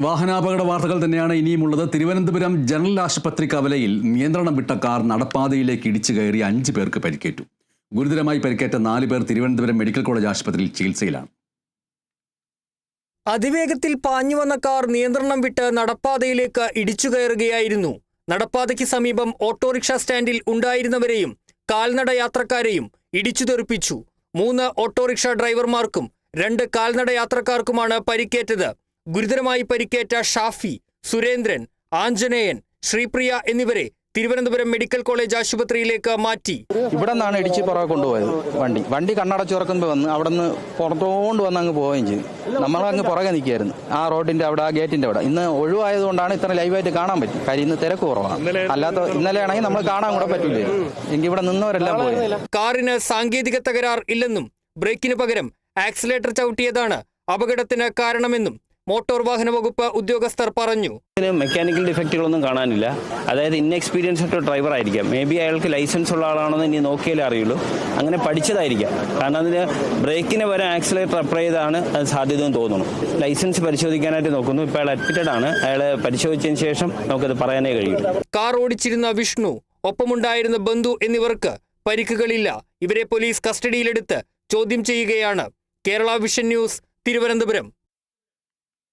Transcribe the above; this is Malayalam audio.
വാഹനാപകട വാർത്തകൾ തന്നെയാണ് ഇനിയുമുള്ളത്. തിരുവനന്തപുരം ജനറൽ ആശുപത്രി കവലയിൽ നിയന്ത്രണം വിട്ട കാർ നടപ്പാതയിലേക്ക് ഇടിച്ചു കയറി 5 പേർക്ക് പരിക്കേറ്റു. ഗുരുതരമായി പരിക്കേറ്റ 4 പേർ തിരുവനന്തപുരം മെഡിക്കൽ കോളേജ് ആശുപത്രിയിൽ ചികിത്സയിലാണ്. അതിവേഗത്തിൽ പാഞ്ഞു വന്ന കാർ നിയന്ത്രണം വിട്ട് നടപ്പാതയിലേക്ക് ഇടിച്ചു കയറുകയായിരുന്നു. നടപ്പാതയ്ക്ക് സമീപം ഓട്ടോറിക്ഷ സ്റ്റാൻഡിൽ ഉണ്ടായിരുന്നവരെയും കാൽനട യാത്രക്കാരെയും ഇടിച്ചു തെറിപ്പിച്ചു. 3 ഓട്ടോറിക്ഷ ഡ്രൈവർമാർക്കും 2 കാൽനട യാത്രക്കാർക്കുമാണ് പരിക്കേറ്റത്. ഗുരുതരമായി പരിക്കേറ്റ ഷാഫി, സുരേന്ദ്രൻ, ആഞ്ജനേയൻ, ശ്രീപ്രിയ എന്നിവരെ തിരുവനന്തപുരം മെഡിക്കൽ കോളേജ് ആശുപത്രിയിലേക്ക് മാറ്റി. ഇവിടെ നിന്നാണ് ഇടിച്ച് പുറകെ കൊണ്ടുപോയത്. വണ്ടി കണ്ണടച്ച് തുറക്കുമ്പോൾ വന്ന് അവിടെ നിന്ന് പുറത്തോണ്ട് വന്ന് അങ്ങ് പോവുകയും ചെയ്തു. നമ്മളങ്ങ് പുറകെ നിൽക്കുകയായിരുന്നു ആ റോഡിന്റെ അവിടെ, ആ ഗേറ്റിന്റെ അവിടെ. ഇന്ന് ഒഴിവായതുകൊണ്ടാണ് ഇത്ര ലൈവായിട്ട് കാണാൻ പറ്റും. കാര്യം ഇന്ന് തിരക്ക് കുറവാണ്. അല്ലാത്ത ഇന്നലെ ആണെങ്കിൽ നമ്മൾ കാണാൻ കൂടെ പറ്റില്ല. എങ്കിൽ ഇവിടെ നിന്നവരെല്ലാം പോയി. കാറിന് സാങ്കേതിക തകരാർ ഇല്ലെന്നും ബ്രേക്കിന് പകരം ആക്സിലേറ്റർ ചവിട്ടിയതാണ് അപകടത്തിന് കാരണമെന്നും മോട്ടോർ വാഹന വകുപ്പ് ഉദ്യോഗസ്ഥർ പറഞ്ഞു. മെക്കാനിക്കൽ ഡിഫക്റ്റുകളൊന്നും കാണാനില്ല. അതായത് ഇൻഎക്സ്പീരിയൻസ്ഡ് ഡ്രൈവർ ആയിരിക്കാം. മേ ബി അയാൾക്ക് ലൈസൻസ് ഉള്ള ആളാണെന്ന് ഇനി നോക്കിയാലേ അറിയുള്ളൂ. അങ്ങനെ പഠിച്ചതായിരിക്കാം. കാരണം അതിന് ബ്രേക്കിന് വരെ ആക്സിലേറ്റർ അപ്ലൈ ചെയ്താണ് അത് സാധ്യതയെന്ന് തോന്നുന്നു. ലൈസൻസ് പരിശോധിക്കാനായിട്ട് നോക്കുന്നു. ഇപ്പോൾ അയാൾ അഡ്മിറ്റഡ് ആണ്. അയാളെ പരിശോധിച്ചതിന് ശേഷം നമുക്കത് പറയാനേ കഴിയും. കാർ ഓടിച്ചിരുന്ന വിഷ്ണു, ഒപ്പമുണ്ടായിരുന്ന ബന്ധു എന്നിവർക്ക് പരിക്കുകളില്ല. ഇവരെ പോലീസ് കസ്റ്റഡിയിലെടുത്ത് ചോദ്യം ചെയ്യുകയാണ്. Kerala vision news, Thiruvananthapuram.